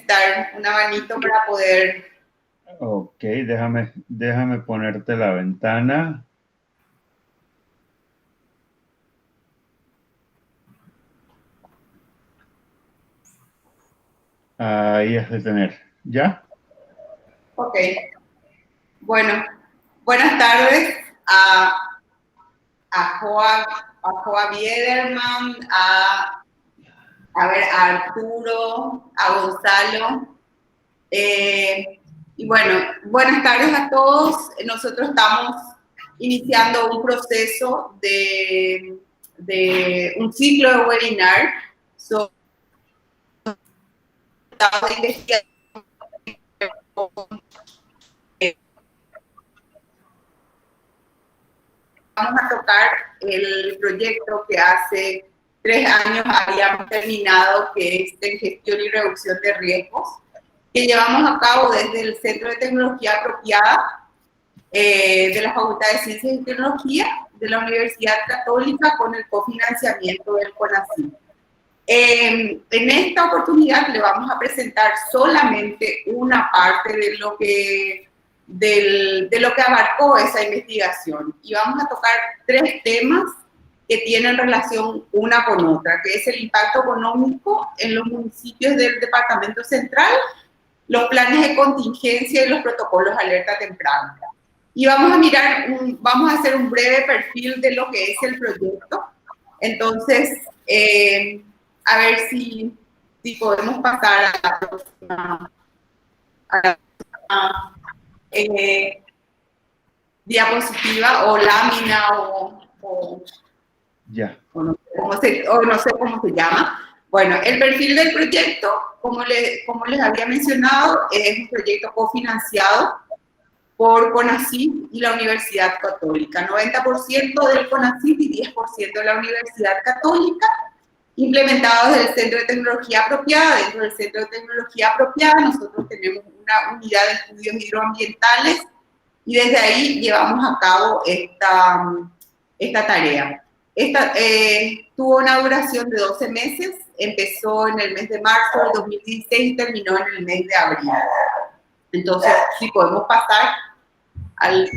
necesitar una manito para poder... Ok, déjame ponerte la ventana. Ahí es de tener. ¿Ya? Ok. Bueno, buenas tardes a Joa Biederman, a Arturo, a Gonzalo. Y bueno, buenas tardes a todos. Nosotros estamos iniciando un proceso de un ciclo de webinar sobre investigación. Vamos a tocar el proyecto que hace 3 años habíamos terminado, que es de gestión y reducción de riesgos, que llevamos a cabo desde el Centro de Tecnología Apropiada de la Facultad de Ciencias y Tecnología de la Universidad Católica con el cofinanciamiento del CONACYT. En esta oportunidad le vamos a presentar solamente una parte de lo que abarcó esa investigación. Y vamos a tocar 3 temas que tienen relación una con otra, que es el impacto económico en los municipios del Departamento Central, los planes de contingencia y los protocolos de alerta temprana. Y vamos a hacer un breve perfil de lo que es el proyecto. Entonces, a ver si podemos pasar a la próxima, diapositiva o lámina Ya. o no sé cómo se llama. Bueno, el perfil del proyecto, como les había mencionado, es un proyecto cofinanciado por CONACYT y la Universidad Católica. 90% del CONACYT y 10% de la Universidad Católica, implementados desde el Centro de Tecnología Apropiada. Dentro del Centro de Tecnología Apropiada nosotros tenemos una unidad de estudios hidroambientales y desde ahí llevamos a cabo esta tarea. Tuvo una duración de 12 meses, empezó en el mes de marzo del 2016 y terminó en el mes de abril. Entonces, si podemos pasar al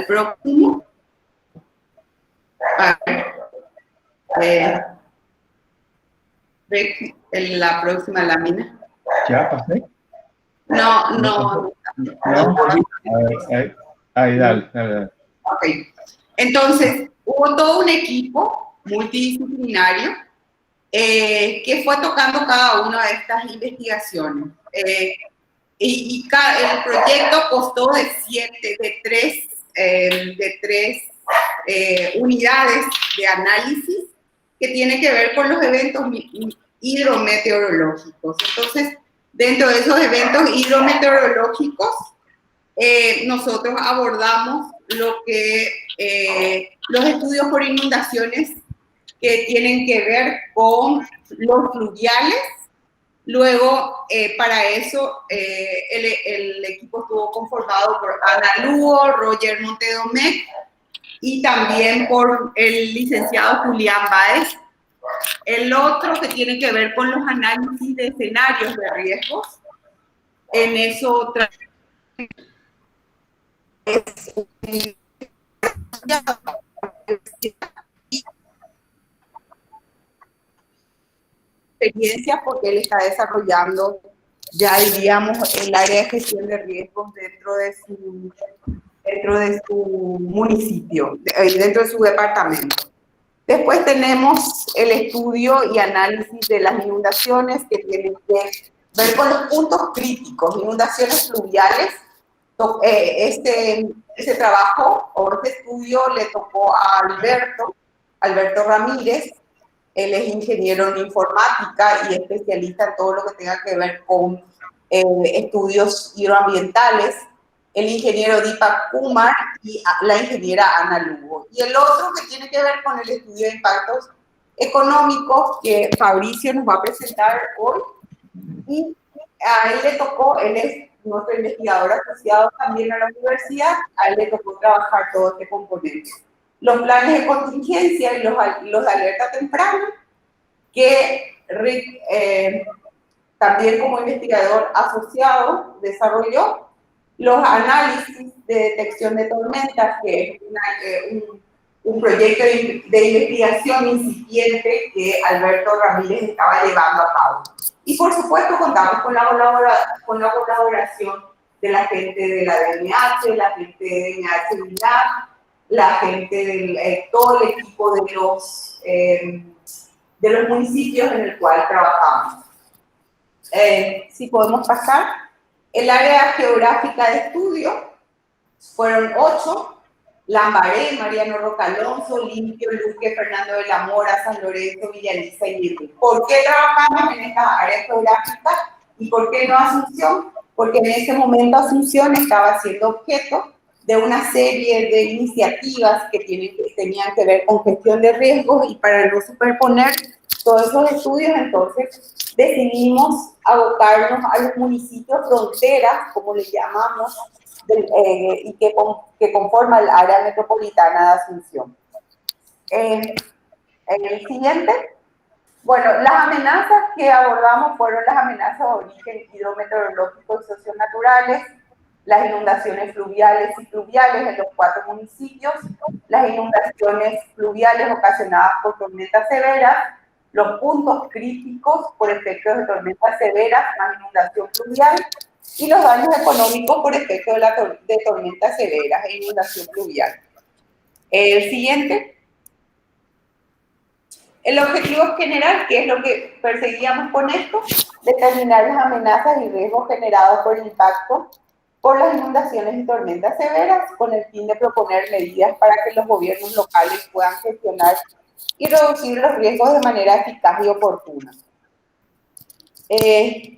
próximo. A ver, la próxima lámina. ¿Ya pasé? No. Ahí, dale. Ok. Entonces, hubo todo un equipo multidisciplinario que fue tocando cada una de estas investigaciones. El proyecto constó de 3 unidades de análisis que tienen que ver con los eventos hidrometeorológicos. Entonces, dentro de esos eventos hidrometeorológicos, nosotros abordamos los estudios por inundaciones que tienen que ver con los fluviales. Luego, para eso, el equipo estuvo conformado por Ana Lugo, Roger Montedomecq y también por el licenciado Julián Báez. El otro que tiene que ver con los análisis de escenarios de riesgos. En eso experiencia porque él está desarrollando, ya diríamos, el área de gestión de riesgos dentro de su municipio, dentro de su departamento. Después tenemos el estudio y análisis de las inundaciones que tienen que ver con los puntos críticos, inundaciones fluviales. Ese trabajo o este estudio le tocó a Alberto Ramírez. Él es ingeniero en informática y especialista en todo lo que tenga que ver con estudios hidroambientales. El ingeniero Deepak Kumar y la ingeniera Ana Lugo. Y el otro que tiene que ver con el estudio de impactos económicos que Fabricio nos va a presentar hoy. Y a él le tocó, él es nuestro investigador asociado también a la universidad, a él le tocó trabajar todo este componente. Los planes de contingencia y los de alerta temprana, que también como investigador asociado, desarrolló los análisis de detección de tormentas, que es un proyecto de investigación incipiente que Alberto Ramírez estaba llevando a cabo. Y por supuesto contamos con la colaboración de la gente de la DNH, la gente de DNH Vilar, la gente de todo el equipo de los municipios en el cual trabajamos. Si podemos pasar, el área geográfica de estudio fueron 8, Lambaré, Mariano Roca Alonso, Limpio, Luque, Fernando de la Mora, San Lorenzo, Villaliza y Irving. ¿Por qué trabajamos en esta área geográfica y por qué no Asunción? Porque en ese momento Asunción estaba siendo objeto de una serie de iniciativas que tenían que ver con gestión de riesgos, y para no superponer todos esos estudios, entonces decidimos abocarnos a los municipios fronteras, como le llamamos, y que conforma el área metropolitana de Asunción. El siguiente. Bueno, las amenazas que abordamos fueron las amenazas de origen hidrometeorológico y socionaturales, las inundaciones fluviales y pluviales en los 4 municipios, las inundaciones fluviales ocasionadas por tormentas severas, los puntos críticos por efectos de tormentas severas más inundación fluvial, y los daños económicos por efecto de tormentas severas e inundación fluvial. El siguiente. El objetivo general, que es lo que perseguíamos con esto, determinar las amenazas y riesgos generados por el impacto por las inundaciones y tormentas severas, con el fin de proponer medidas para que los gobiernos locales puedan gestionar y reducir los riesgos de manera eficaz y oportuna.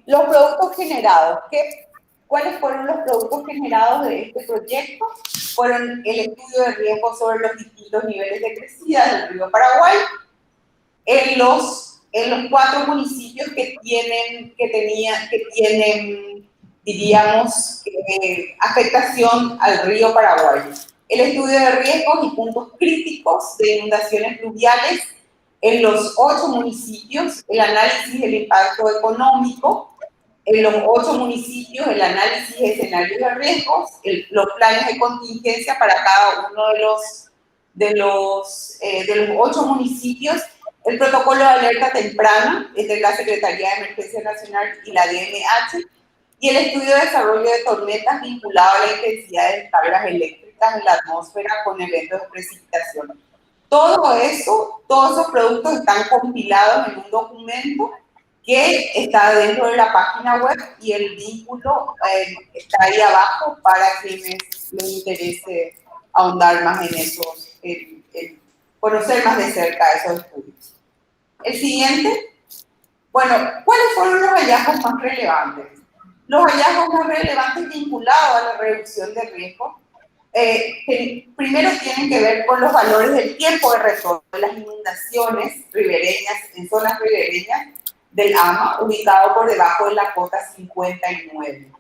Los productos generados. ¿Cuáles fueron los productos generados de este proyecto? Fueron el estudio de riesgo sobre los distintos niveles de crecida del río Paraguay en los 4 municipios que tienen, diríamos, afectación al río Paraguay. El estudio de riesgos y puntos críticos de inundaciones fluviales en los 8 municipios, el análisis del impacto económico en los 8 municipios, el análisis de escenarios de riesgos, los planes de contingencia para cada uno de los 8 municipios, el protocolo de alerta temprana entre la Secretaría de Emergencia Nacional y la DNH, y el estudio de desarrollo de tormentas vinculado a la intensidad de descargas eléctricas en la atmósfera con eventos de precipitación. Todos esos productos están compilados en un documento que está dentro de la página web, y el vínculo está ahí abajo para quienes les interese ahondar más en esos, conocer más de cerca esos estudios. El siguiente. Bueno, ¿cuáles fueron los hallazgos más relevantes? Los hallazgos más relevantes vinculados a la reducción de riesgo, primero tienen que ver con los valores del tiempo de retorno de las inundaciones ribereñas, en zonas ribereñas del AMA, ubicado por debajo de la cota 59.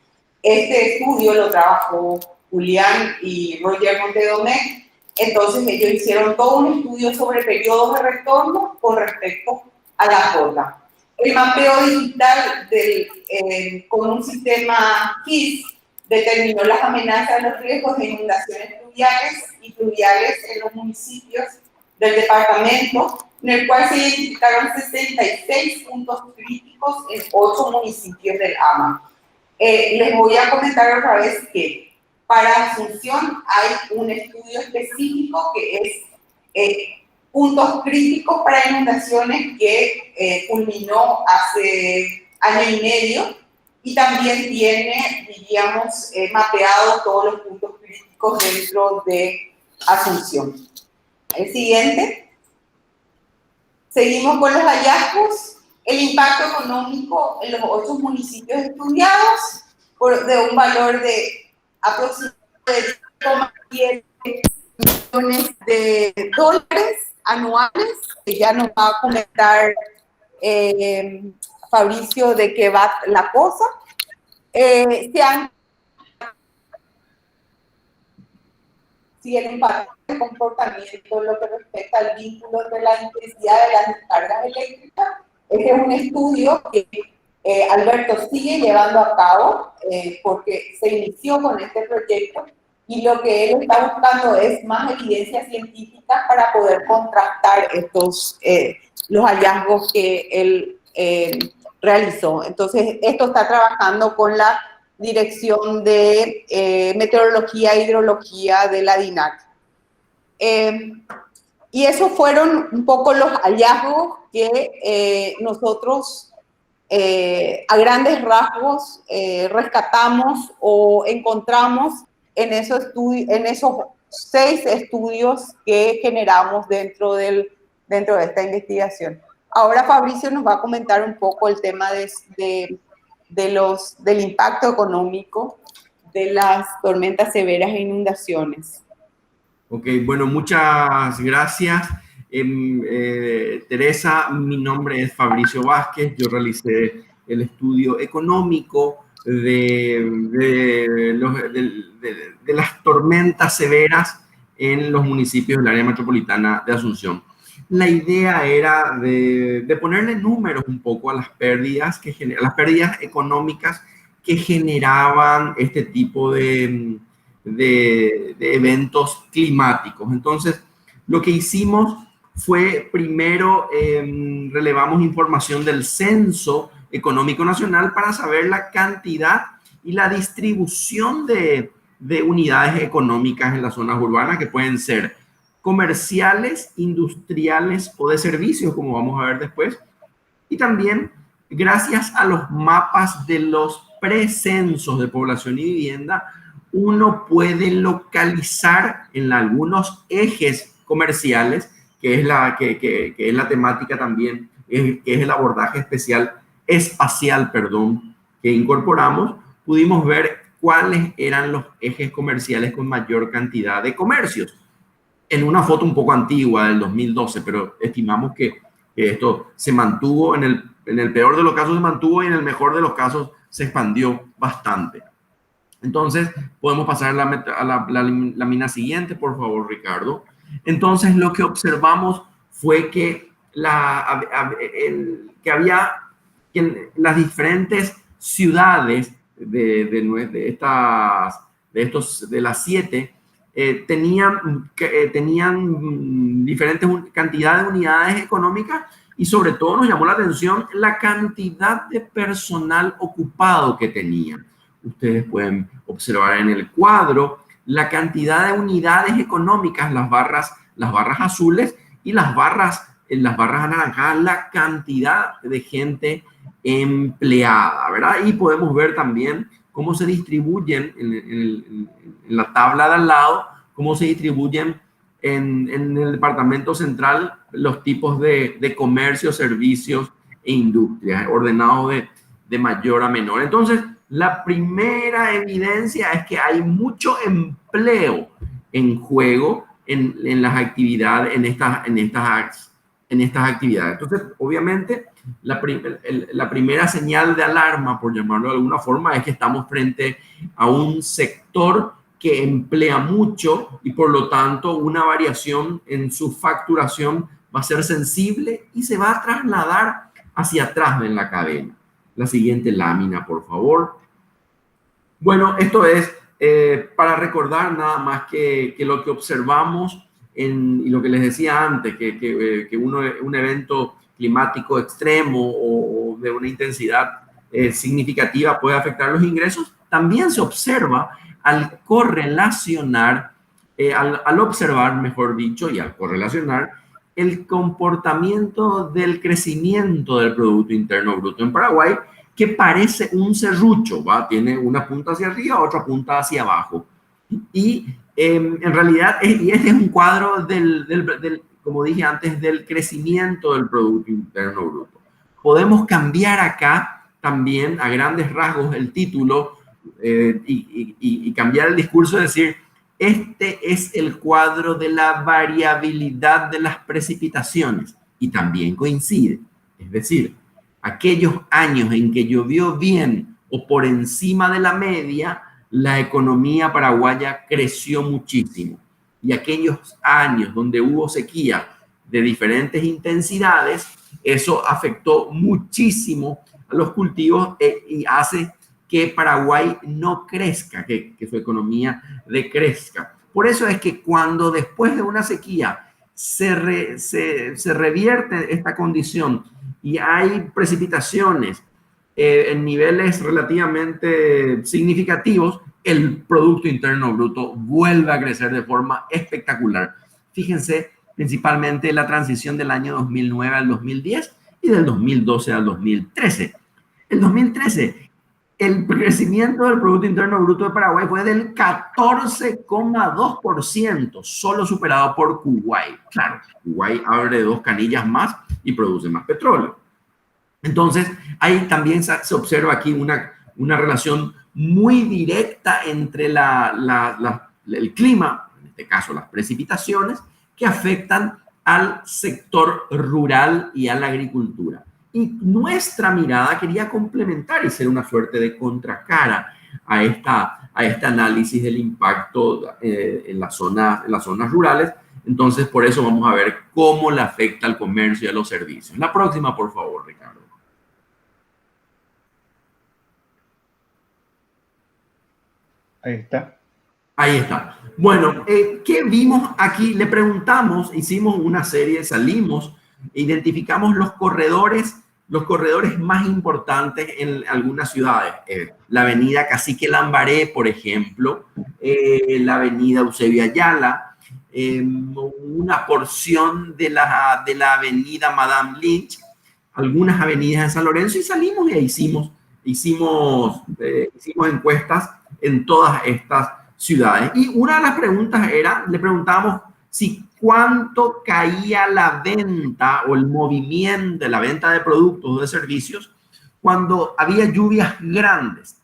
Este estudio lo trabajó Julián y Roger Montedomé. Entonces ellos hicieron todo un estudio sobre periodos de retorno con respecto a la cota. El mapeo digital con un sistema KISS determinó las amenazas de los riesgos de inundaciones fluviales en los municipios del departamento, en el cual se identificaron 66 puntos críticos en 8 municipios del AMA. Les voy a comentar otra vez que para Asunción hay un estudio específico que es puntos críticos para inundaciones que culminó hace año y medio, y también tiene, diríamos, mapeado todos los puntos críticos dentro de Asunción. El siguiente. Seguimos con los hallazgos. El impacto económico en los 8 municipios estudiados de un valor de aproximadamente 10 millones de dólares anuales, que ya nos va a comentar Fabricio de qué va la cosa. Si el impacto de comportamiento, lo que respecta al vínculo entre la intensidad de las descargas eléctricas, este es un estudio que Alberto sigue llevando a cabo porque se inició con este proyecto y lo que él está buscando es más evidencia científica para poder contrastar los hallazgos que él realizó. Entonces, esto está trabajando con la Dirección de Meteorología e Hidrología de la DINAC. Y esos fueron un poco los hallazgos que nosotros a grandes rasgos rescatamos o encontramos en esos 6 estudios que generamos dentro de esta investigación. Ahora Fabricio nos va a comentar un poco el tema del impacto económico de las tormentas severas e inundaciones. Ok, bueno, muchas gracias. Teresa, mi nombre es Fabricio Vázquez, yo realicé el estudio económico de las tormentas severas en los municipios del área metropolitana de Asunción. La idea era de ponerle números un poco a las pérdidas, las pérdidas económicas que generaban este tipo de eventos climáticos. Entonces, lo que hicimos fue primero relevamos información del Censo Económico Nacional para saber la cantidad y la distribución de unidades económicas en las zonas urbanas, que pueden ser comerciales, industriales o de servicios, como vamos a ver después. Y también, gracias a los mapas de los precensos de población y vivienda, uno puede localizar en algunos ejes comerciales, que es la temática también, que es el abordaje espacial, que incorporamos. Pudimos ver cuáles eran los ejes comerciales con mayor cantidad de comercios. En una foto un poco antigua, del 2012, pero estimamos que esto se mantuvo, en el peor de los casos se mantuvo y en el mejor de los casos se expandió bastante. Entonces, podemos pasar a la lámina siguiente, por favor, Ricardo. Entonces, lo que observamos fue que había las diferentes ciudades de las 7 tenían diferentes cantidades de unidades económicas y sobre todo nos llamó la atención la cantidad de personal ocupado que tenían. Ustedes pueden observar en el cuadro la cantidad de unidades económicas, las barras azules, y las barras anaranjadas, la cantidad de gente empleada, ¿verdad? Y podemos ver también cómo se distribuyen en la tabla de al lado, cómo se distribuyen en el departamento central los tipos de comercio, servicios e industrias, ordenados de mayor a menor. Entonces, la primera evidencia es que hay mucho empleo en juego en las actividades, en estas actividades. Entonces, obviamente, la primera señal de alarma, por llamarlo de alguna forma, es que estamos frente a un sector que emplea mucho y, por lo tanto, una variación en su facturación va a ser sensible y se va a trasladar hacia atrás en la cadena. La siguiente lámina, por favor. Bueno, esto es para recordar nada más que lo que observamos y lo que les decía antes, que un evento climático extremo o de una intensidad significativa puede afectar los ingresos, también se observa al correlacionar, al observar, mejor dicho, y al correlacionar el comportamiento del crecimiento del Producto Interno Bruto en Paraguay, que parece un serrucho, ¿va? Tiene una punta hacia arriba, otra punta hacia abajo. Y en realidad, este es un cuadro como dije antes, del crecimiento del Producto Interno Bruto. Podemos cambiar acá también a grandes rasgos el título y cambiar el discurso, decir, este es el cuadro de la variabilidad de las precipitaciones, y también coincide. Es decir, aquellos años en que llovió bien o por encima de la media, la economía paraguaya creció muchísimo. Y aquellos años donde hubo sequía de diferentes intensidades, eso afectó muchísimo a los cultivos y hace que Paraguay no crezca, que su economía decrezca. Por eso es que cuando después de una sequía se revierte esta condición y hay precipitaciones en niveles relativamente significativos, el Producto Interno Bruto vuelve a crecer de forma espectacular. Fíjense principalmente la transición del año 2009 al 2010 y del 2012 al 2013. El 2013, el crecimiento del Producto Interno Bruto de Paraguay fue del 14,2%, solo superado por Kuwait. Claro, Kuwait abre 2 canillas más y produce más petróleo. Entonces, ahí también se observa aquí una relación muy directa entre el clima, en este caso las precipitaciones, que afectan al sector rural y a la agricultura. Y nuestra mirada quería complementar y ser una suerte de contracara a este análisis del impacto en las zonas rurales. Entonces, por eso vamos a ver cómo le afecta al comercio y a los servicios. La próxima, por favor, Ricardo. Ahí está. Ahí está. Bueno, ¿qué vimos aquí? Le preguntamos, hicimos una serie, salimos, identificamos los corredores más importantes en algunas ciudades. La avenida Cacique Lambaré, por ejemplo, la avenida Eusebio Ayala, una porción de la avenida Madame Lynch, algunas avenidas en San Lorenzo, y salimos y hicimos encuestas en todas estas ciudades. Y una de las preguntas era, le preguntábamos si cuánto caía la venta o el movimiento de la venta de productos o de servicios cuando había lluvias grandes.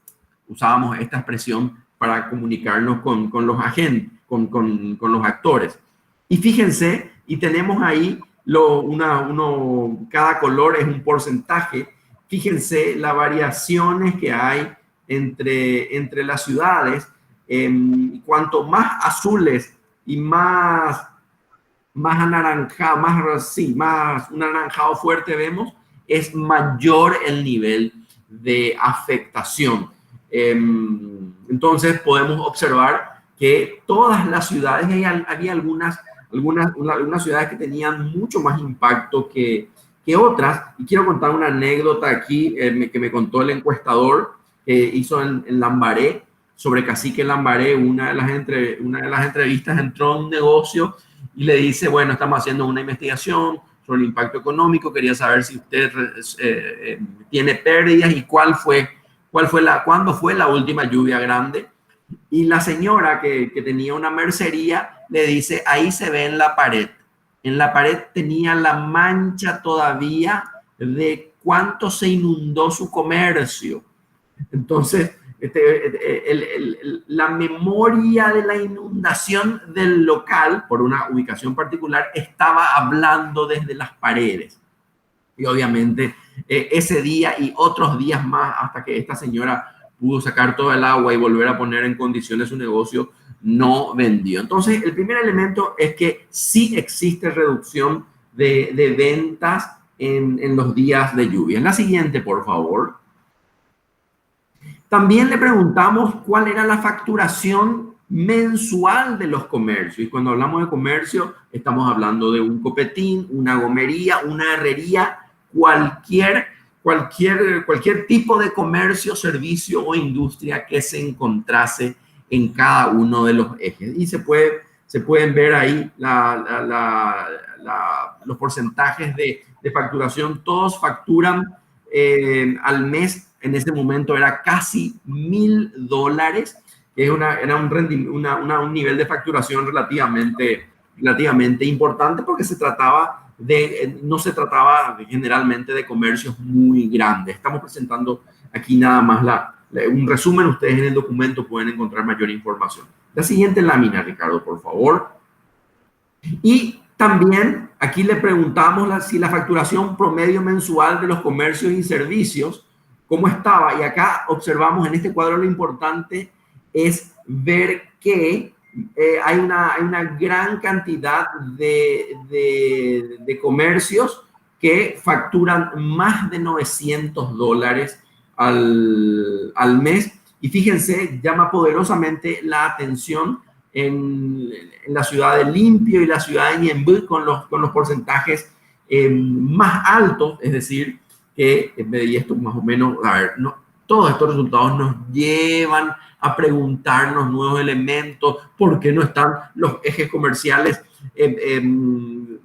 Usábamos esta expresión para comunicarnos con los agentes, con los actores. Y fíjense, y tenemos ahí cada color es un porcentaje. Fíjense las variaciones que hay entre las ciudades. Cuanto más azules y más anaranjado, más un anaranjado fuerte vemos, es mayor el nivel de afectación. Entonces podemos observar que todas las ciudades, había algunas ciudades que tenían mucho más impacto que otras. Y quiero contar una anécdota aquí que me contó el encuestador que hizo en Lambaré, sobre Cacique Lambaré. Una de las entrevistas entró a un negocio y le dice, bueno, estamos haciendo una investigación sobre el impacto económico, quería saber si usted tiene pérdidas y cuándo fue la última lluvia grande. Y la señora que tenía una mercería le dice, ahí se ve en la pared. En la pared tenía la mancha todavía de cuánto se inundó su comercio. Entonces, la memoria de la inundación del local, por una ubicación particular, estaba hablando desde las paredes. Y obviamente ese día y otros días más, hasta que esta señora pudo sacar todo el agua y volver a poner en condiciones su negocio, no vendió. Entonces, el primer elemento es que sí existe reducción de ventas en los días de lluvia. En la siguiente, por favor. También le preguntamos cuál era la facturación mensual de los comercios. Y cuando hablamos de comercio, estamos hablando de un copetín, una gomería, una herrería, cualquier tipo de comercio, servicio o industria que se encontrase en cada uno de los ejes. Y se pueden ver ahí los porcentajes de facturación. Todos facturan al mes. En ese momento era casi $1,000, que era un nivel de facturación relativamente importante, porque no se trataba generalmente de comercios muy grandes. Estamos presentando aquí nada más un resumen. Ustedes en el documento pueden encontrar mayor información. La siguiente lámina, Ricardo, por favor. Y también aquí le preguntamos si la facturación promedio mensual de los comercios y servicios, cómo estaba. Y acá observamos en este cuadro, lo importante es ver que hay una gran cantidad de comercios que facturan más de $900 al mes. Y fíjense, llama poderosamente la atención en la ciudad de Limpio y la ciudad de Ñemby con los porcentajes más altos, es decir, que, y esto más o menos, a ver, no, todos estos resultados nos llevan a preguntarnos nuevos elementos, ¿por qué no están los ejes comerciales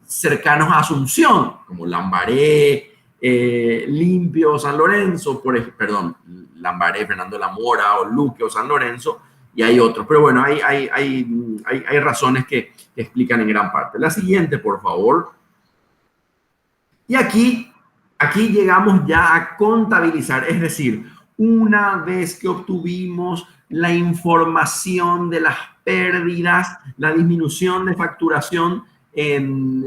cercanos a Asunción, como Lambaré, Limpio, San Lorenzo, perdón, Lambaré, Fernando de la Mora, o Luque o San Lorenzo, y hay otros. Pero bueno, hay razones que explican en gran parte. La siguiente, por favor. Y aquí llegamos ya a contabilizar, es decir, una vez que obtuvimos la información de las pérdidas, la disminución de facturación de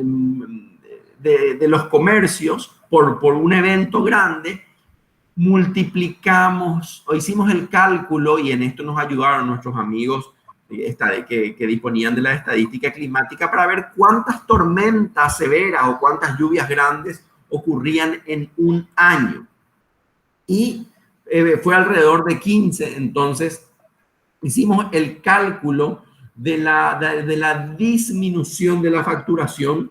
los comercios por un evento grande, multiplicamos o hicimos el cálculo, y en esto nos ayudaron nuestros amigos que disponían de la estadística climática para ver cuántas tormentas severas o cuántas lluvias grandes ocurrían en un año. Y fue alrededor de 15. Entonces, hicimos el cálculo de la disminución de la facturación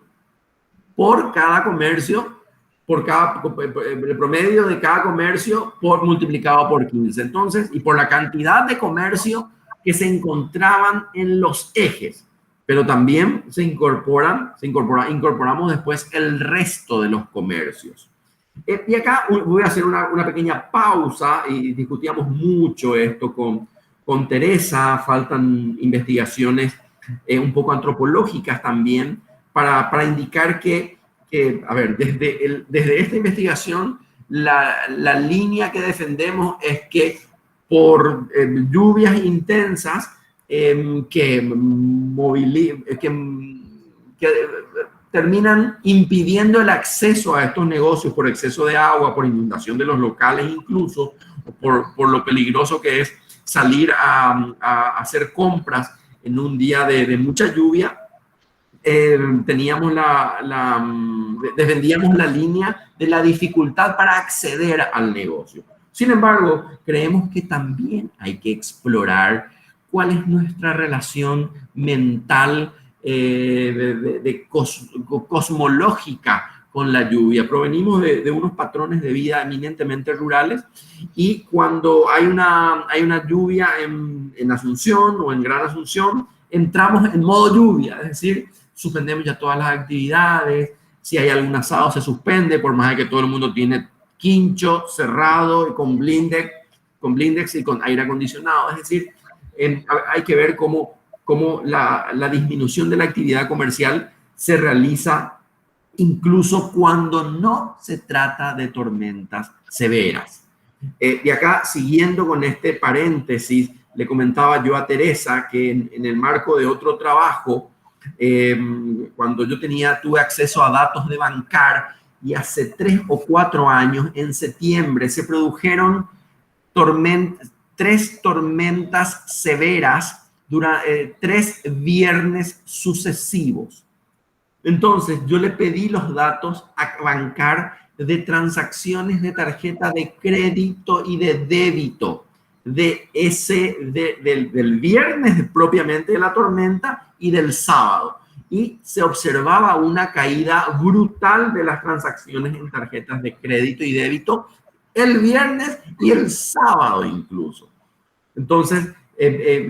por cada comercio, el promedio de cada comercio multiplicado por 15. Entonces, y por la cantidad de comercio que se encontraban en los ejes, pero también incorporamos después el resto de los comercios. Y acá voy a hacer una pequeña pausa, y discutíamos mucho esto con Teresa. Faltan investigaciones un poco antropológicas también para indicar que a ver, desde esta investigación, la línea que defendemos es que por lluvias intensas que terminan impidiendo el acceso a estos negocios por exceso de agua, por inundación de los locales incluso, por lo peligroso que es salir a hacer compras en un día de mucha lluvia. Defendíamos la línea de la dificultad para acceder al negocio. Sin embargo, creemos que también hay que explorar cuál es nuestra relación mental cosmológica con la lluvia. Provenimos de unos patrones de vida eminentemente rurales, y cuando hay una lluvia en Asunción o en Gran Asunción, entramos en modo lluvia, es decir, suspendemos ya todas las actividades. Si hay algún asado, se suspende, por más de que todo el mundo tiene quincho cerrado y con blindex y con aire acondicionado. Es decir, hay que ver cómo la disminución de la actividad comercial se realiza incluso cuando no se trata de tormentas severas. Y acá, siguiendo con este paréntesis, le comentaba yo a Teresa que en el marco de otro trabajo, cuando yo tuve acceso a datos de Bancar, y hace 3 o 4 años, en septiembre, se produjeron 3 tormentas severas durante 3 viernes sucesivos. Entonces, yo le pedí los datos a Bancar de transacciones de tarjeta de crédito y de débito del viernes propiamente de la tormenta y del sábado. Y se observaba una caída brutal de las transacciones en tarjetas de crédito y débito el viernes y el sábado incluso. Entonces,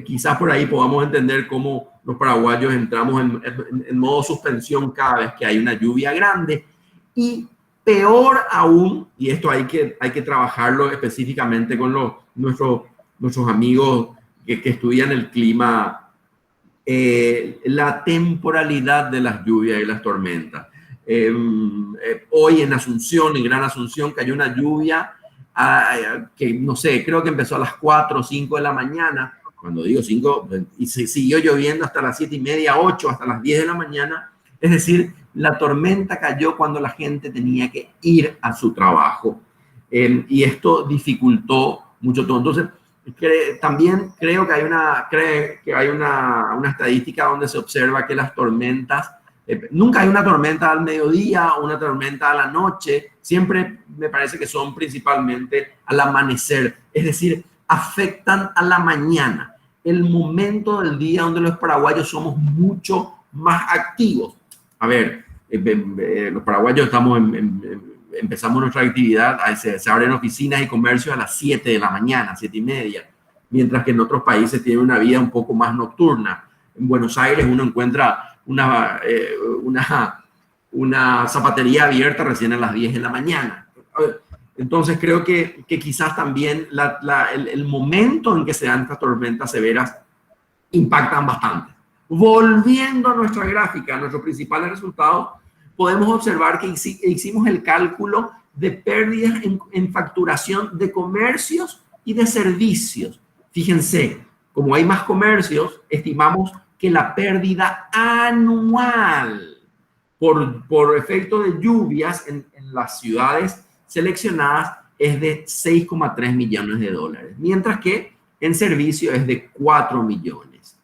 quizás por ahí podamos entender cómo los paraguayos entramos en modo suspensión cada vez que hay una lluvia grande. Y peor aún, y esto hay que trabajarlo específicamente con nuestros amigos que estudian el clima, la temporalidad de las lluvias y las tormentas. Hoy en Asunción, en Gran Asunción, cayó una lluvia que no sé, creo que empezó a las 4 o 5 de la mañana. Cuando digo 5, y se siguió lloviendo hasta las 7:30, 8, hasta las 10 de la mañana. Es decir, la tormenta cayó cuando la gente tenía que ir a su trabajo. Y esto dificultó mucho todo. Entonces, también creo que hay una estadística donde se observa que las tormentas Nunca hay una tormenta al mediodía o una tormenta a la noche, siempre me parece que son principalmente al amanecer, es decir, afectan a la mañana, el momento del día donde los paraguayos somos mucho más activos. A ver, los paraguayos empezamos nuestra actividad, se abren oficinas y comercios a las 7 de la mañana, 7:30, mientras que en otros países tienen una vida un poco más nocturna. En Buenos Aires uno encuentra una zapatería abierta recién a las 10 de la mañana. Entonces creo que quizás también el momento en que se dan estas tormentas severas impactan bastante. Volviendo a nuestra gráfica, a nuestros principales resultados, podemos observar que hicimos el cálculo de pérdidas en facturación de comercios y de servicios. Fíjense, como hay más comercios, estimamos que la pérdida anual por efecto de lluvias en las ciudades seleccionadas es de 6,3 millones de dólares, mientras que en servicio es de 4 millones.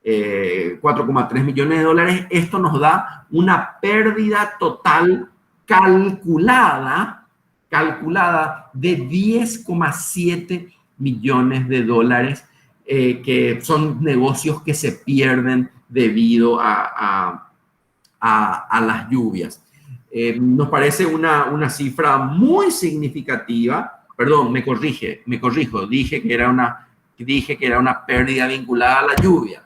4,3 millones de dólares, esto nos da una pérdida total calculada de 10,7 millones de dólares, que son negocios que se pierden debido a las lluvias. Nos parece una cifra muy significativa. Perdón, me corrijo, dije que era una pérdida vinculada a la lluvia.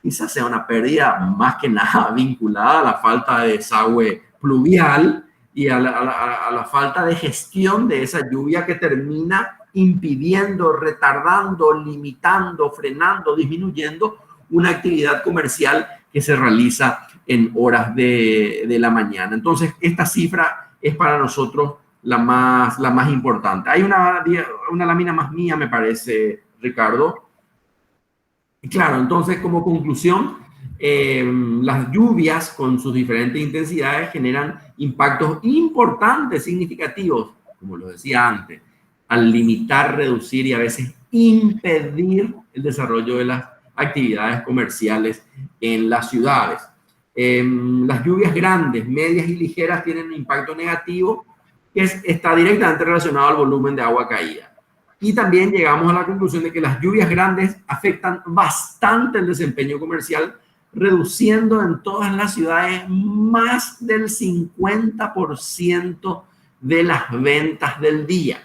Quizás sea una pérdida más que nada vinculada a la falta de desagüe pluvial y a la falta de gestión de esa lluvia, que termina impidiendo, retardando, limitando, frenando, disminuyendo una actividad comercial que se realiza en horas de la mañana. Entonces, esta cifra es para nosotros la más importante. Hay una lámina más mía, me parece, Ricardo. Y claro, entonces, como conclusión, las lluvias con sus diferentes intensidades generan impactos importantes, significativos, como lo decía antes, al limitar, reducir y a veces impedir el desarrollo de las actividades comerciales en las ciudades. Las lluvias grandes, medias y ligeras tienen un impacto negativo que está directamente relacionado al volumen de agua caída. Y también llegamos a la conclusión de que las lluvias grandes afectan bastante el desempeño comercial, reduciendo en todas las ciudades más del 50% de las ventas del día.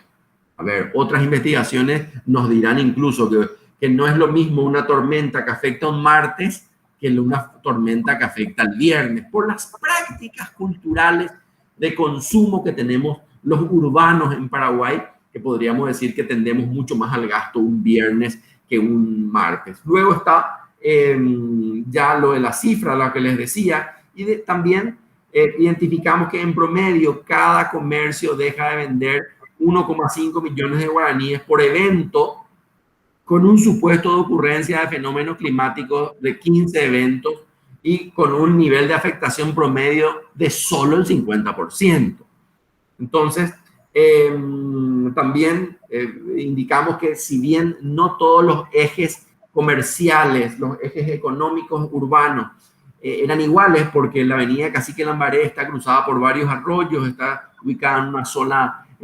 A ver, otras investigaciones nos dirán incluso que no es lo mismo una tormenta que afecta un martes que una tormenta que afecta el viernes, por las prácticas culturales de consumo que tenemos los urbanos en Paraguay, que podríamos decir que tendemos mucho más al gasto un viernes que un martes. Luego está ya lo de la cifra, lo que les decía, y también identificamos que en promedio cada comercio deja de vender 1,5 millones de guaraníes por evento, con un supuesto de ocurrencia de fenómenos climáticos de 15 eventos y con un nivel de afectación promedio de solo el 50%. Entonces, también indicamos que si bien no todos los ejes comerciales, los ejes económicos urbanos eran iguales, porque la avenida Cacique Lambaré está cruzada por varios arroyos, está ubicada en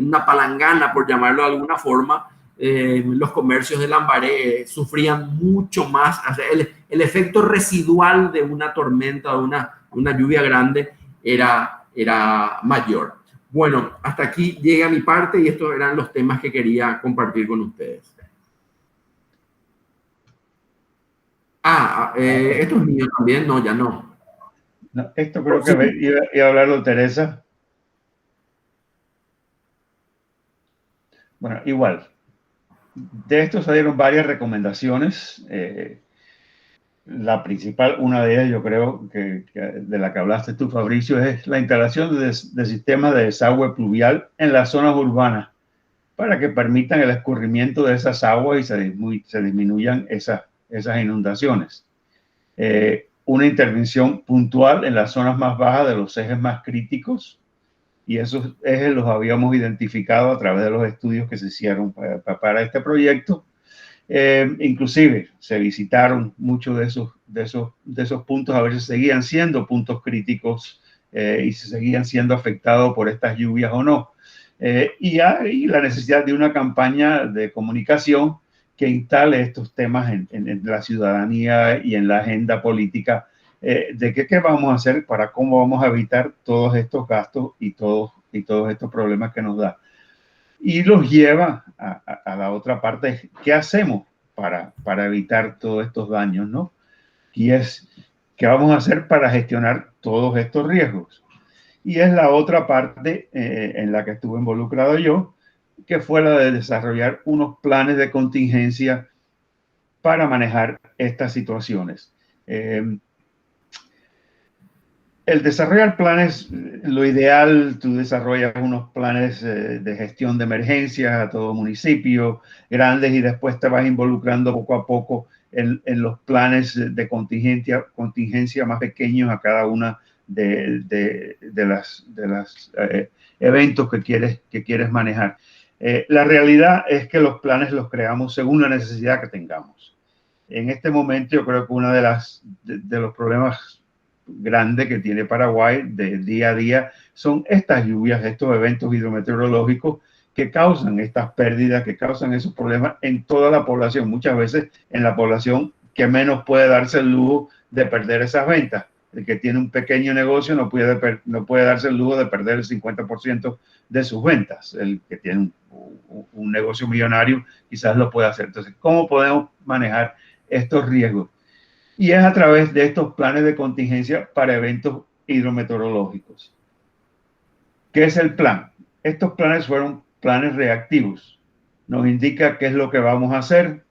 una palangana, por llamarlo de alguna forma, los comercios de Lambaré sufrían mucho más. O sea, el efecto residual de una tormenta, de una lluvia grande, era mayor. Bueno, hasta aquí llega mi parte y estos eran los temas que quería compartir con ustedes. Esto es mío también, no, ya no. No, esto creo que iba a hablarlo Teresa. Bueno, igual. De esto salieron varias recomendaciones. La principal, una de ellas, yo creo que de la que hablaste tú, Fabricio, es la instalación de sistemas de desagüe pluvial en las zonas urbanas para que permitan el escurrimiento de esas aguas y se disminuyan esas inundaciones. Una intervención puntual en las zonas más bajas de los ejes más críticos, y esos ejes los habíamos identificado a través de los estudios que se hicieron para este proyecto. Inclusive se visitaron muchos de de esos puntos a veces seguían siendo puntos críticos y se seguían siendo afectados por estas lluvias o no. Y hay la necesidad de una campaña de comunicación que instale estos temas en la ciudadanía y en la agenda política de qué vamos a hacer para cómo vamos a evitar todos estos gastos y todos estos problemas que nos da. Y los lleva a la otra parte, ¿qué hacemos para evitar todos estos daños, ¿no? Y es, ¿qué vamos a hacer para gestionar todos estos riesgos? Y es la otra parte en la que estuve involucrado yo, que fue la de desarrollar unos planes de contingencia para manejar estas situaciones. El desarrollar planes, lo ideal, tú desarrollas unos planes de gestión de emergencias a todo municipio, grandes, y después te vas involucrando poco a poco en los planes de contingencia más pequeños a cada una de las eventos que quieres manejar. La realidad es que los planes los creamos según la necesidad que tengamos. En este momento yo creo que uno de los problemas grande que tiene Paraguay de día a día son estas lluvias, estos eventos hidrometeorológicos que causan estas pérdidas, que causan esos problemas en toda la población, muchas veces en la población que menos puede darse el lujo de perder esas ventas. El que tiene un pequeño negocio no puede darse el lujo de perder el 50% de sus ventas. El que tiene un negocio millonario quizás lo puede hacer. Entonces, ¿cómo podemos manejar estos riesgos? Y es a través de estos planes de contingencia para eventos hidrometeorológicos. ¿Qué es el plan? Estos planes fueron planes reactivos. Nos indica qué es lo que vamos a hacer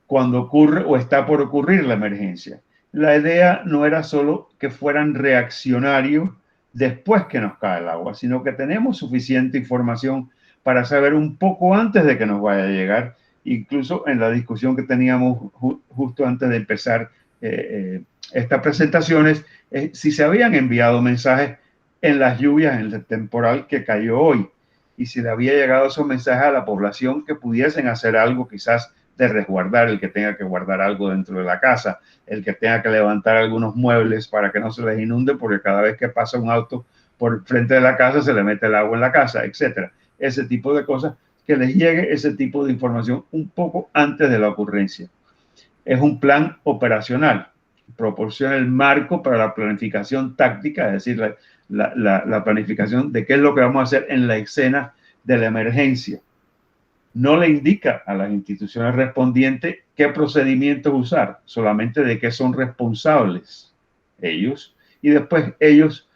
cuando ocurre o está por ocurrir la emergencia. La idea no era solo que fueran reaccionarios después que nos cae el agua, sino que tenemos suficiente información para saber un poco antes de que nos vaya a llegar. Incluso en la discusión que teníamos justo antes de empezar estas presentaciones, si se habían enviado mensajes en las lluvias, en el temporal que cayó hoy, y si le había llegado esos mensajes a la población que pudiesen hacer algo quizás de resguardar, el que tenga que guardar algo dentro de la casa, el que tenga que levantar algunos muebles para que no se les inunde, porque cada vez que pasa un auto por frente de la casa se le mete el agua en la casa, etcétera. Ese tipo de cosas, que les llegue ese tipo de información un poco antes de la ocurrencia. Es un plan operacional, proporciona el marco para la planificación táctica, es decir, la planificación de qué es lo que vamos a hacer en la escena de la emergencia. No le indica a las instituciones respondientes qué procedimientos usar, solamente de qué son responsables ellos, y después ellos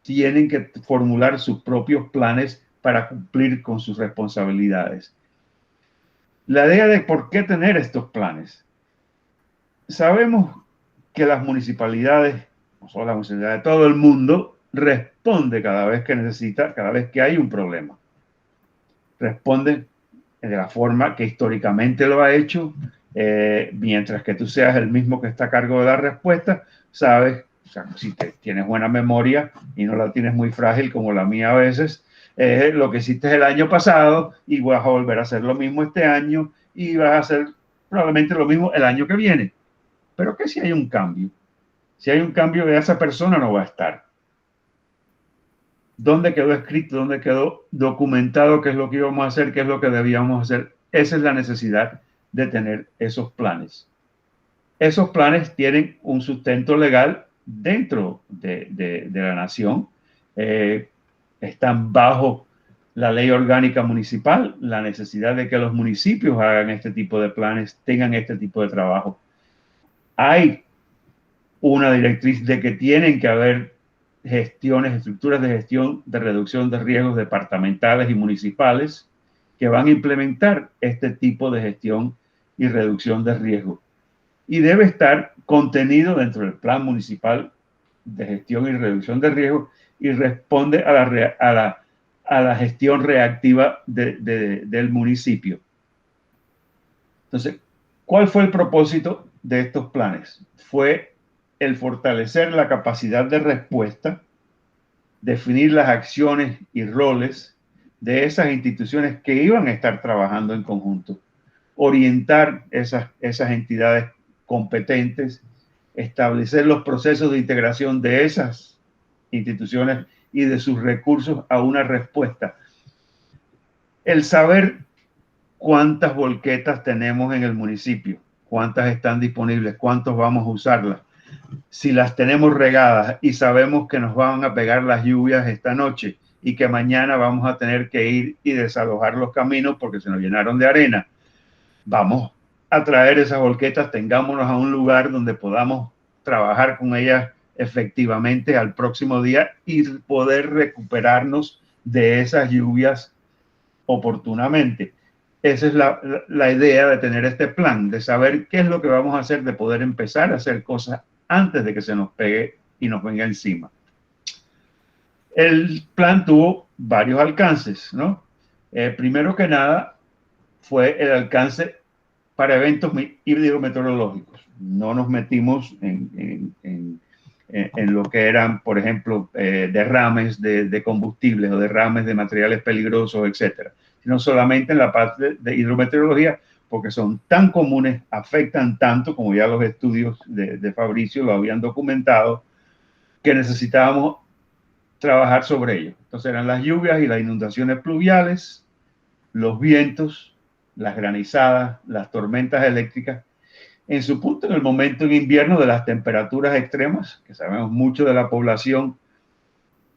tienen que formular sus propios planes para cumplir con sus responsabilidades. La idea de por qué tener estos planes. Sabemos que las municipalidades, no solo las municipalidades, todo el mundo responde cada vez que necesita, cada vez que hay un problema. Responde de la forma que históricamente lo ha hecho, mientras que tú seas el mismo que está a cargo de la respuesta, sabes, o sea, si tienes buena memoria y no la tienes muy frágil como la mía a veces, lo que hiciste el año pasado y vas a volver a hacer lo mismo este año y vas a hacer probablemente lo mismo el año que viene. Pero que si hay un cambio, si hay un cambio, esa persona no va a estar. ¿Dónde quedó escrito? ¿Dónde quedó documentado qué es lo que íbamos a hacer? ¿Qué es lo que debíamos hacer? Esa es la necesidad de tener esos planes. Esos planes tienen un sustento legal dentro de la nación. Están bajo la ley orgánica municipal, la necesidad de que los municipios hagan este tipo de planes, tengan este tipo de trabajo. Hay una directriz de que tienen que haber gestiones, estructuras de gestión de reducción de riesgos departamentales y municipales que van a implementar este tipo de gestión y reducción de riesgo. Y debe estar contenido dentro del plan municipal de gestión y reducción de riesgo y responde a la gestión reactiva del municipio. Entonces, ¿cuál fue el propósito de estos planes? Fue el fortalecer la capacidad de respuesta, definir las acciones y roles de esas instituciones que iban a estar trabajando en conjunto, orientar esas entidades competentes establecer los procesos de integración de esas instituciones y de sus recursos a una respuesta. El saber cuántas volquetas tenemos en el municipio, cuántas están disponibles, cuántos vamos a usarlas. Si las tenemos regadas y sabemos que nos van a pegar las lluvias esta noche y que mañana vamos a tener que ir y desalojar los caminos porque se nos llenaron de arena, vamos a traer esas volquetas, tengámonos a un lugar donde podamos trabajar con ellas efectivamente al próximo día y poder recuperarnos de esas lluvias oportunamente. Esa es la idea de tener este plan, de saber qué es lo que vamos a hacer, de poder empezar a hacer cosas antes de que se nos pegue y nos venga encima. El plan tuvo varios alcances, ¿no? Primero que nada fue el alcance para eventos hidrometeorológicos. No nos metimos en lo que eran, por ejemplo, derrames de combustibles o derrames de materiales peligrosos, etcétera, sino solamente en la parte de hidrometeorología, porque son tan comunes, afectan tanto, como ya los estudios de Fabricio lo habían documentado, que necesitábamos trabajar sobre ello. Entonces eran las lluvias y las inundaciones pluviales, los vientos, las granizadas, las tormentas eléctricas, en su punto en el momento en invierno de las temperaturas extremas, que sabemos mucho de la población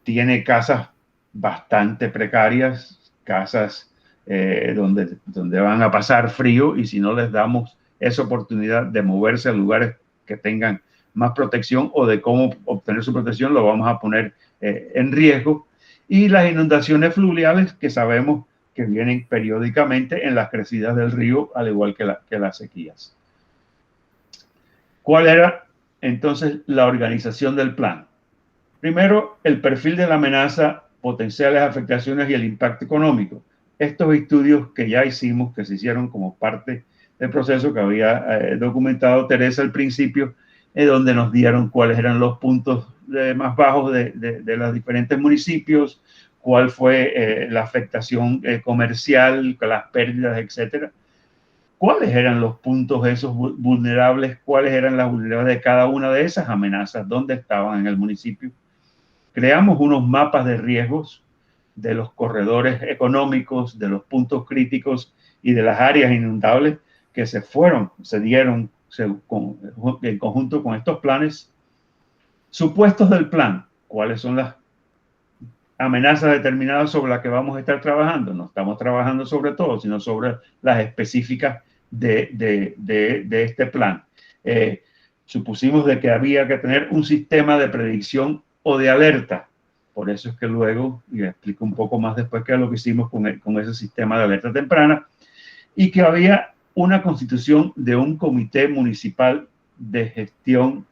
tiene casas bastante precarias, casas donde van a pasar frío, y si no les damos esa oportunidad de moverse a lugares que tengan más protección o de cómo obtener su protección, lo vamos a poner en riesgo. Y las inundaciones fluviales, que sabemos que vienen periódicamente en las crecidas del río, al igual que las sequías. ¿Cuál era entonces la organización del plan? Primero, el perfil de la amenaza, potenciales afectaciones y el impacto económico. Estos estudios que ya hicimos, que se hicieron como parte del proceso que había documentado Teresa al principio, donde nos dieron cuáles eran los puntos más bajos de los diferentes municipios, cuál fue la afectación comercial, las pérdidas, etcétera. ¿Cuáles eran los puntos esos vulnerables? ¿Cuáles eran las vulnerabilidades de cada una de esas amenazas? ¿Dónde estaban en el municipio? Creamos unos mapas de riesgos de los corredores económicos, de los puntos críticos y de las áreas inundables que se dieron en conjunto con estos planes. Supuestos del plan, ¿cuáles son las amenazas determinadas sobre las que vamos a estar trabajando? No estamos trabajando sobre todo, sino sobre las específicas de este plan. Supusimos de que había que tener un sistema de predicción o de alerta. Por eso es que luego, y explico un poco más después qué es lo que hicimos con ese sistema de alerta temprana, y que había una constitución de un comité municipal de gestión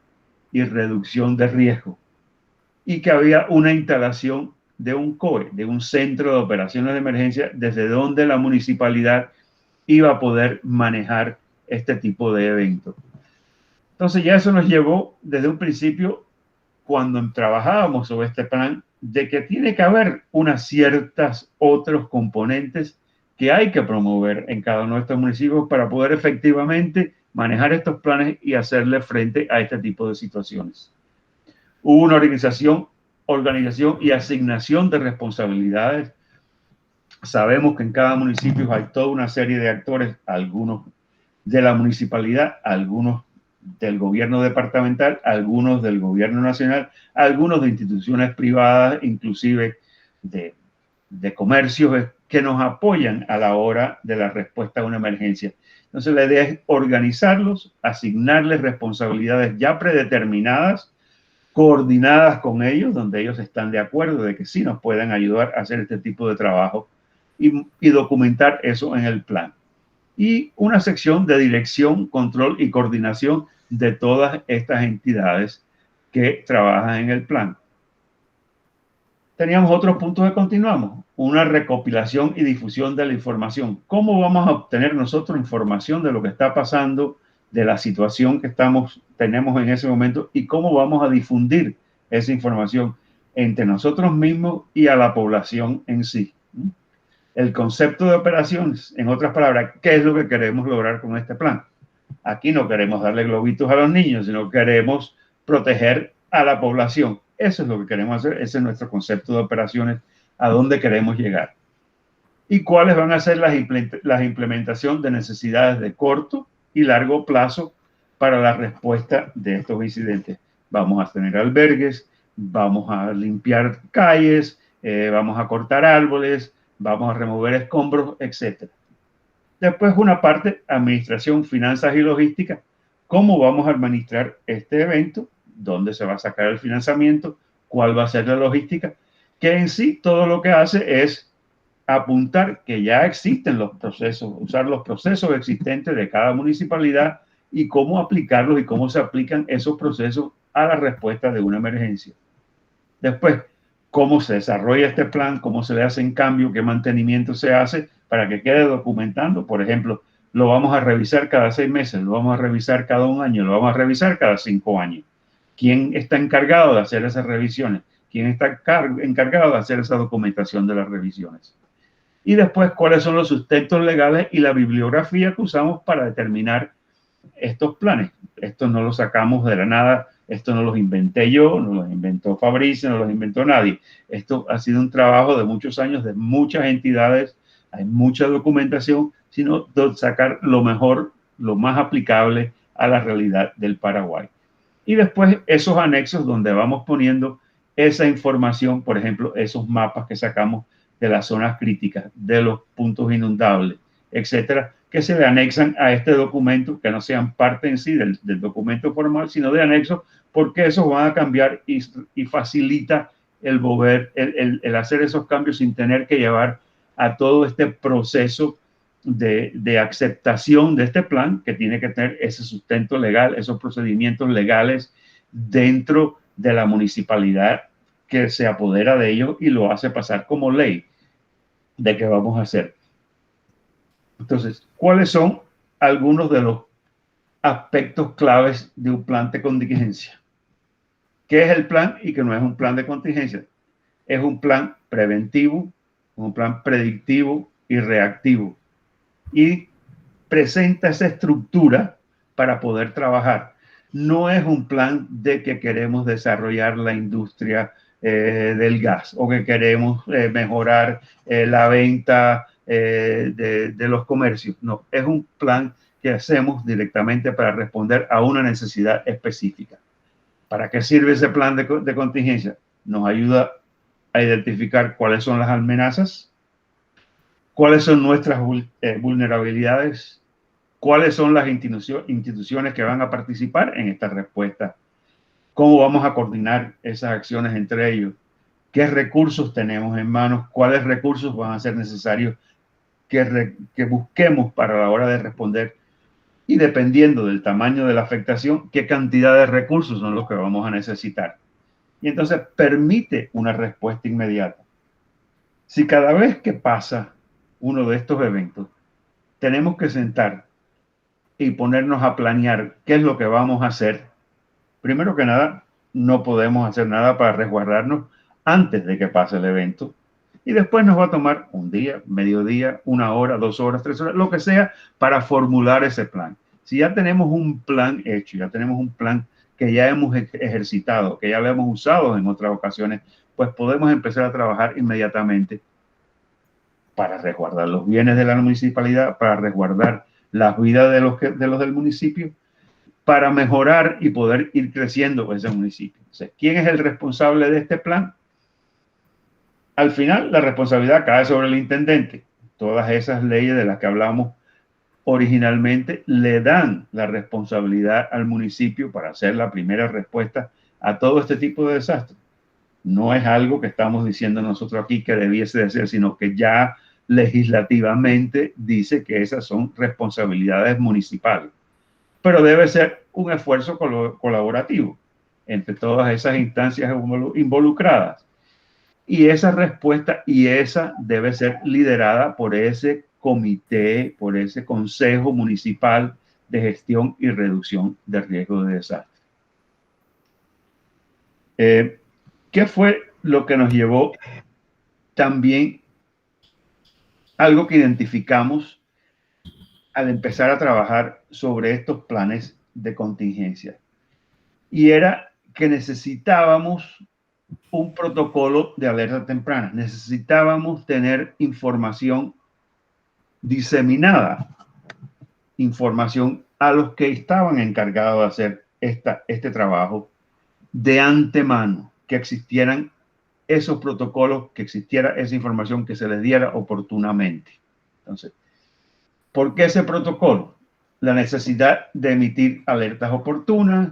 y reducción de riesgo, y que había una instalación de un COE, de un centro de operaciones de emergencia, desde donde la municipalidad iba a poder manejar este tipo de eventos. Entonces ya eso nos llevó desde un principio, cuando trabajábamos sobre este plan, de que tiene que haber unas ciertas otros componentes que hay que promover en cada uno de estos municipios para poder efectivamente manejar estos planes y hacerle frente a este tipo de situaciones. Hubo una organización y asignación de responsabilidades. Sabemos que en cada municipio hay toda una serie de actores, algunos de la municipalidad, algunos del gobierno departamental, algunos del gobierno nacional, algunos de instituciones privadas, inclusive de comercios que nos apoyan a la hora de la respuesta a una emergencia. Entonces la idea es organizarlos, asignarles responsabilidades ya predeterminadas, coordinadas con ellos, donde ellos están de acuerdo de que sí nos pueden ayudar a hacer este tipo de trabajo, y documentar eso en el plan. Y una sección de dirección, control y coordinación de todas estas entidades que trabajan en el plan. Teníamos otros puntos que continuamos. Una recopilación y difusión de la información. ¿Cómo vamos a obtener nosotros información de lo que está pasando, de la situación que tenemos en ese momento, y cómo vamos a difundir esa información entre nosotros mismos y a la población en sí? El concepto de operaciones, en otras palabras, ¿qué es lo que queremos lograr con este plan? Aquí no queremos darle globitos a los niños, sino queremos proteger a la población. Eso es lo que queremos hacer, ese es nuestro concepto de operaciones, a dónde queremos llegar. ¿Y cuáles van a ser las implementación de necesidades de corto y largo plazo para la respuesta de estos incidentes? Vamos a tener albergues, vamos a limpiar calles, vamos a cortar árboles, vamos a remover escombros, etc. Después una parte, administración, finanzas y logística. ¿Cómo vamos a administrar este evento? ¿Dónde se va a sacar el financiamiento? ¿Cuál va a ser la logística? Que en sí todo lo que hace es apuntar que ya existen los procesos, usar los procesos existentes de cada municipalidad y cómo aplicarlos y cómo se aplican esos procesos a la respuesta de una emergencia. Después, cómo se desarrolla este plan, cómo se le hacen cambios, qué mantenimiento se hace para que quede documentando. Por ejemplo, lo vamos a revisar cada 6 meses, lo vamos a revisar cada 1 año, lo vamos a revisar cada 5 años. ¿Quién está encargado de hacer esas revisiones? ¿Quién está encargado de hacer esa documentación de las revisiones? Y después, ¿cuáles son los sustentos legales y la bibliografía que usamos para determinar estos planes? Esto no lo sacamos de la nada, esto no los inventé yo, no los inventó Fabricio, no los inventó nadie. Esto ha sido un trabajo de muchos años, de muchas entidades, hay mucha documentación, sino de sacar lo mejor, lo más aplicable a la realidad del Paraguay. Y después esos anexos donde vamos poniendo esa información, por ejemplo, esos mapas que sacamos de las zonas críticas, de los puntos inundables, etcétera, que se le anexan a este documento, que no sean parte en sí del documento formal, sino de anexo, porque esos van a cambiar y facilita el hacer esos cambios sin tener que llevar a todo este proceso de aceptación de este plan, que tiene que tener ese sustento legal, esos procedimientos legales dentro de la municipalidad que se apodera de ellos y lo hace pasar como ley de qué vamos a hacer. Entonces, ¿cuáles son algunos de los aspectos claves de un plan de contingencia? ¿Qué es el plan y qué no es un plan de contingencia? Es un plan preventivo, un plan predictivo y reactivo. Y presenta esa estructura para poder trabajar. No es un plan de que queremos desarrollar la industria del gas o que queremos mejorar la venta de los comercios. No, es un plan que hacemos directamente para responder a una necesidad específica. ¿Para qué sirve ese plan de contingencia? Nos ayuda a identificar cuáles son las amenazas, cuáles son nuestras vulnerabilidades, cuáles son las instituciones que van a participar en esta respuesta, cómo vamos a coordinar esas acciones entre ellos, qué recursos tenemos en manos, cuáles recursos van a ser necesarios que busquemos para la hora de responder y dependiendo del tamaño de la afectación, qué cantidad de recursos son los que vamos a necesitar. Y entonces permite una respuesta inmediata. Si cada vez que pasa uno de estos eventos, tenemos que sentar y ponernos a planear qué es lo que vamos a hacer. Primero que nada, no podemos hacer nada para resguardarnos antes de que pase el evento. Y después nos va a tomar un día, mediodía, 1 hora, 2 horas, 3 horas, lo que sea, para formular ese plan. Si ya tenemos un plan hecho, ya tenemos un plan que ya hemos ejercitado, que ya lo hemos usado en otras ocasiones, pues podemos empezar a trabajar inmediatamente para resguardar los bienes de la municipalidad, para resguardar las vidas de los del municipio, para mejorar y poder ir creciendo ese municipio. O sea, ¿quién es el responsable de este plan? Al final, la responsabilidad cae sobre el intendente. Todas esas leyes de las que hablamos originalmente le dan la responsabilidad al municipio para hacer la primera respuesta a todo este tipo de desastres. No es algo que estamos diciendo nosotros aquí que debiese de ser, sino que ya legislativamente dice que esas son responsabilidades municipales. Pero debe ser un esfuerzo colaborativo entre todas esas instancias involucradas. Y esa respuesta debe ser liderada por ese comité, por ese consejo municipal de gestión y reducción de riesgo de desastre. ¿Qué fue lo que nos llevó también? Algo que identificamos al empezar a trabajar sobre estos planes de contingencia. Y era que necesitábamos un protocolo de alerta temprana. Necesitábamos tener información diseminada, información a los que estaban encargados de hacer este trabajo de antemano, que existieran esos protocolos, que existiera esa información, que se les diera oportunamente. Entonces, ¿por qué ese protocolo? La necesidad de emitir alertas oportunas,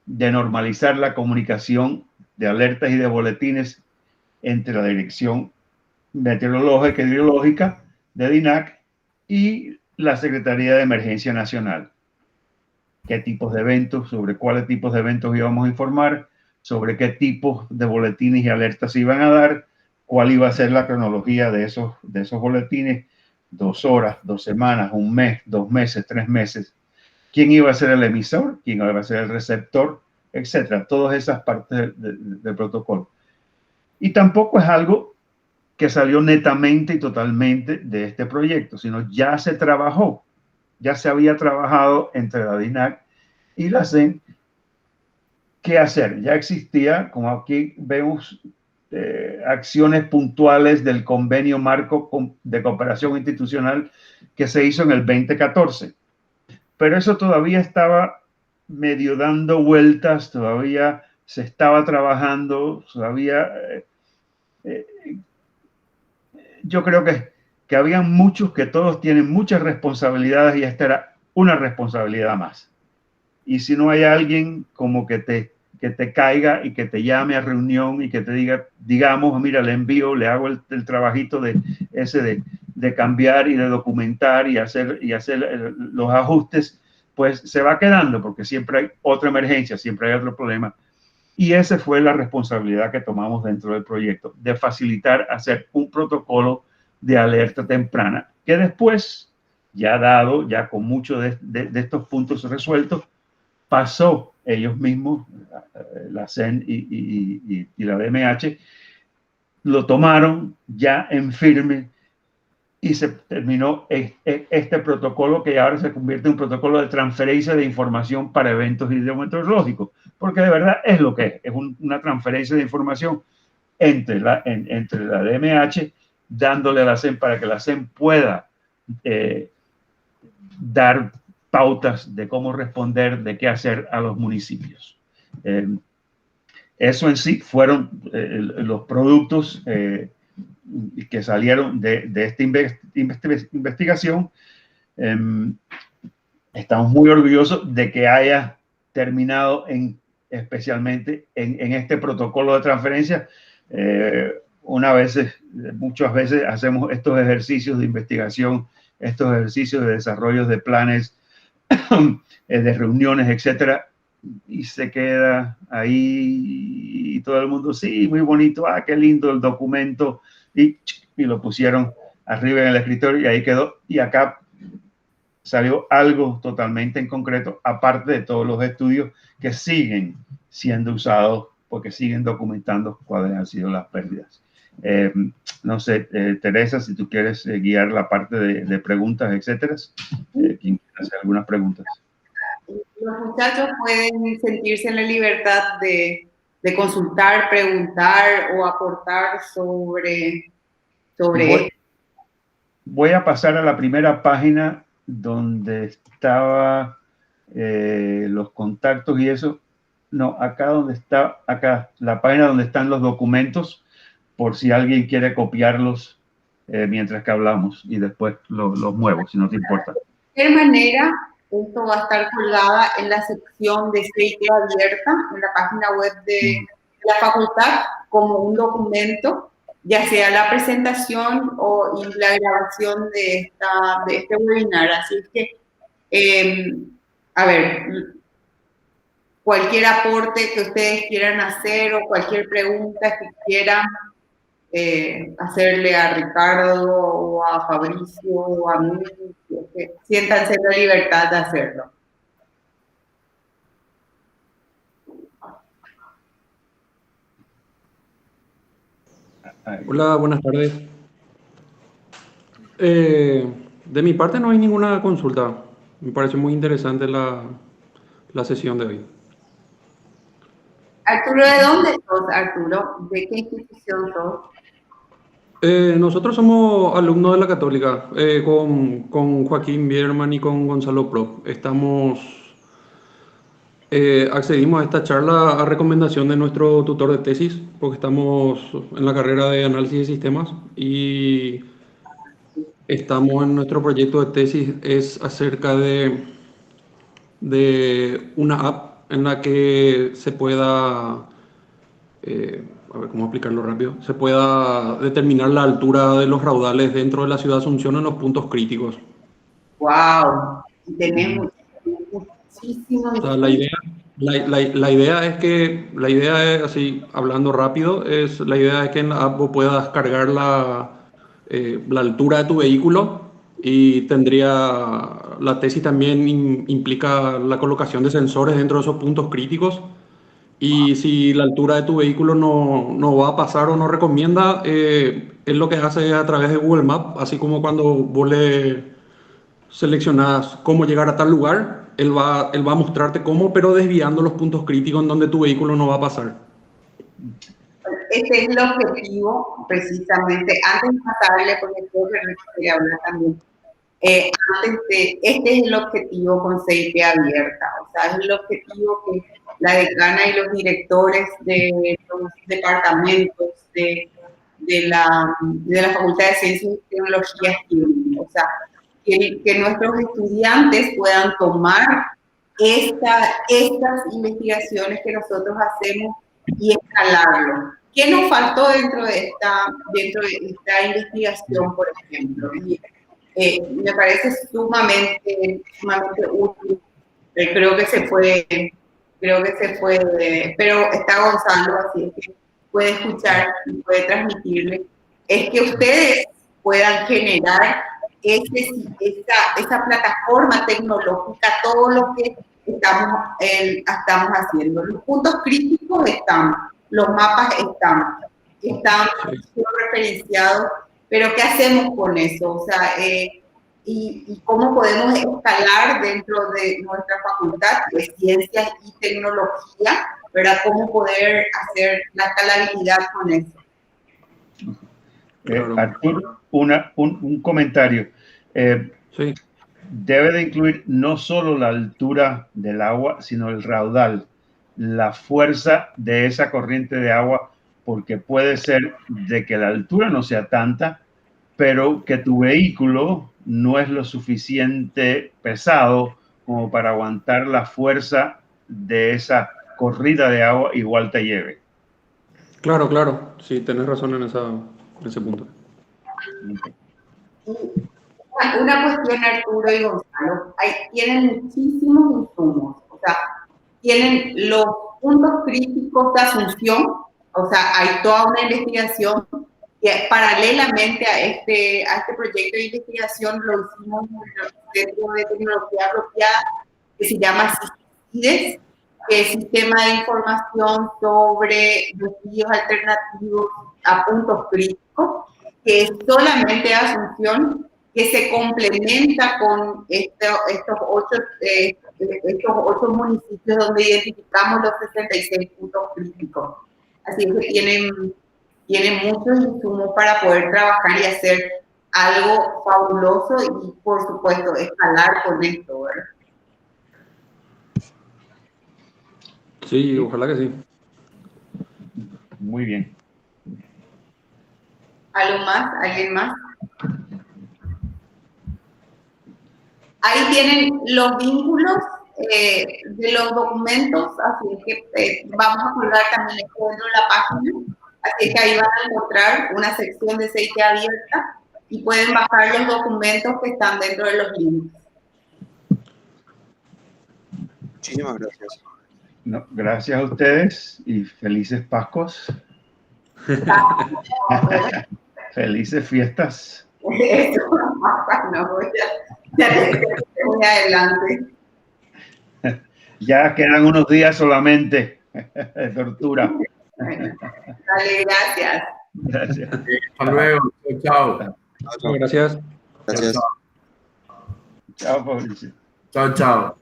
de normalizar la comunicación de alertas y de boletines entre la Dirección Meteorológica y Hidrológica de DINAC y la Secretaría de Emergencia Nacional. ¿Qué tipos de eventos, sobre cuáles tipos de eventos íbamos a informar, sobre qué tipos de boletines y alertas se iban a dar, cuál iba a ser la cronología de esos boletines, 2 horas, 2 semanas, 1 mes, 2 meses, 3 meses, quién iba a ser el emisor, quién iba a ser el receptor, etcétera, todas esas partes del protocolo. Y tampoco es algo que salió netamente y totalmente de este proyecto, sino ya se trabajó, ya se había trabajado entre la DINAC y la CEN. ¿Qué hacer? Ya existía, como aquí vemos, acciones puntuales del convenio marco de cooperación institucional que se hizo en el 2014. Pero eso todavía estaba medio dando vueltas, todavía se estaba trabajando, todavía yo creo que había muchos, que todos tienen muchas responsabilidades y esta era una responsabilidad más. Y si no hay alguien como que te caiga y que te llame a reunión y que te diga, digamos, mira, le envío, le hago el trabajito de cambiar y de documentar y hacer los ajustes, pues se va quedando porque siempre hay otra emergencia, siempre hay otro problema. Y esa fue la responsabilidad que tomamos dentro del proyecto, de facilitar hacer un protocolo de alerta temprana, que después, ya con muchos de estos puntos resueltos, pasó ellos mismos, la CEN y la DMH, lo tomaron ya en firme y se terminó este protocolo que ahora se convierte en un protocolo de transferencia de información para eventos hidrometeorológicos, porque de verdad es lo que es una transferencia de información entre la DMH, dándole a la CEN para que la CEN pueda dar pautas de cómo responder, de qué hacer a los municipios. Eso en sí fueron los productos que salieron de esta investigación. Estamos muy orgullosos de que haya terminado especialmente en este protocolo de transferencia. Muchas veces hacemos estos ejercicios de investigación, estos ejercicios de desarrollo de planes, de reuniones, etcétera, y se queda ahí y todo el mundo, sí, muy bonito, qué lindo el documento, y lo pusieron arriba en el escritorio y ahí quedó. Y acá salió algo totalmente en concreto, aparte de todos los estudios que siguen siendo usados porque siguen documentando cuáles han sido las pérdidas. No sé, Teresa, si tú quieres guiar la parte de preguntas, etcétera. ¿Quién quiere hacer algunas preguntas? Los muchachos pueden sentirse en la libertad de consultar, preguntar o aportar sobre Voy a pasar a la primera página donde estaba los contactos y eso. No, acá la página donde están los documentos, por si alguien quiere copiarlos mientras que hablamos y después los muevo, si no te importa. De qué manera esto va a estar colgada en la sección de State abierta, en la página web de la facultad, como un documento, ya sea la presentación y la grabación de este webinar. Así que, a ver, cualquier aporte que ustedes quieran hacer o cualquier pregunta que quieran hacerle a Ricardo o a Fabricio o a mí, que siéntanse en la libertad de hacerlo. Hola, buenas tardes. De mi parte no hay ninguna consulta. Me parece muy interesante la sesión de hoy. Arturo, ¿de dónde sos, Arturo? ¿De qué institución sos? Nosotros somos alumnos de la Católica, con Joaquín Bierman y con Gonzalo Pro. Accedimos a esta charla a recomendación de nuestro tutor de tesis, porque estamos en la carrera de análisis de sistemas y estamos en nuestro proyecto de tesis, es acerca de una app en la que se pueda, a ver cómo explicarlo rápido, se pueda determinar la altura de los raudales dentro de la ciudad de Asunción en los puntos críticos. ¡Wow! Tenemos muchísimo. O sea, la idea es, así, hablando rápido, la idea es que en la app vos puedas cargar la altura de tu vehículo y la tesis también implica la colocación de sensores dentro de esos puntos críticos. Y si la altura de tu vehículo no va a pasar o no recomienda, es lo que hace a través de Google Maps, así como cuando vos le seleccionas cómo llegar a tal lugar, él va a mostrarte cómo, pero desviando los puntos críticos en donde tu vehículo no va a pasar. Este es el objetivo, precisamente, antes de pasarle, porque creo que no quería hablar también, este es el objetivo con CIP abierta, o sea, es el objetivo que la decana y los directores de los departamentos de la Facultad de Ciencias y Tecnologías tienen, o sea, que nuestros estudiantes puedan tomar estas investigaciones que nosotros hacemos y escalarlo. ¿Qué nos faltó dentro de esta investigación, por ejemplo? Me parece sumamente útil. Creo que se puede, pero está Gonzalo, así que puede escuchar y puede transmitirle, es que ustedes puedan generar esa plataforma tecnológica, todo lo que estamos haciendo. Los puntos críticos están, los mapas están referenciados, pero ¿qué hacemos con eso? O sea, y cómo podemos escalar dentro de nuestra facultad de ciencias y tecnología, ¿verdad? ¿Cómo poder hacer la escalabilidad con eso? Arturo, un comentario. Sí. Debe de incluir no solo la altura del agua, sino el raudal, la fuerza de esa corriente de agua, porque puede ser de que la altura no sea tanta, pero que tu vehículo no es lo suficiente pesado como para aguantar la fuerza de esa corrida de agua, igual te lleve. Claro, sí, tenés razón en ese punto. Una cuestión, Arturo y Gonzalo, tienen muchísimos insumos, o sea, tienen los puntos críticos de Asunción, o sea, hay toda una investigación que paralelamente a este proyecto de investigación lo hicimos en el Centro de Tecnología Apropiada, que se llama CICIDES, que es Sistema de Información sobre Desvíos Alternativos a Puntos Críticos, que es solamente Asunción, que se complementa con estos ocho municipios donde identificamos los 66 puntos críticos. Así que tienen muchos insumos para poder trabajar y hacer algo fabuloso y, por supuesto, escalar con esto, ¿verdad? Sí, ojalá que sí. Muy bien. ¿Algo más? ¿Alguien más? Ahí tienen los vínculos de los documentos, así que vamos a colgar también esto dentro de la página, así que ahí van a encontrar una sección de CIT abierta y pueden bajar los documentos que están dentro de los links. Muchísimas gracias. No, gracias a ustedes y felices Pascuas. Felices fiestas. Eso, no, ya voy adelante. Ya quedan unos días solamente de tortura. Bueno, dale, gracias. Gracias. Hasta luego. Chao. Gracias. Gracias. Chao, Fabricio. Chao, chao.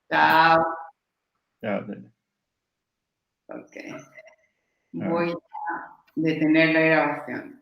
Chao. Chao, Tania. Ok. Voy a detener la grabación.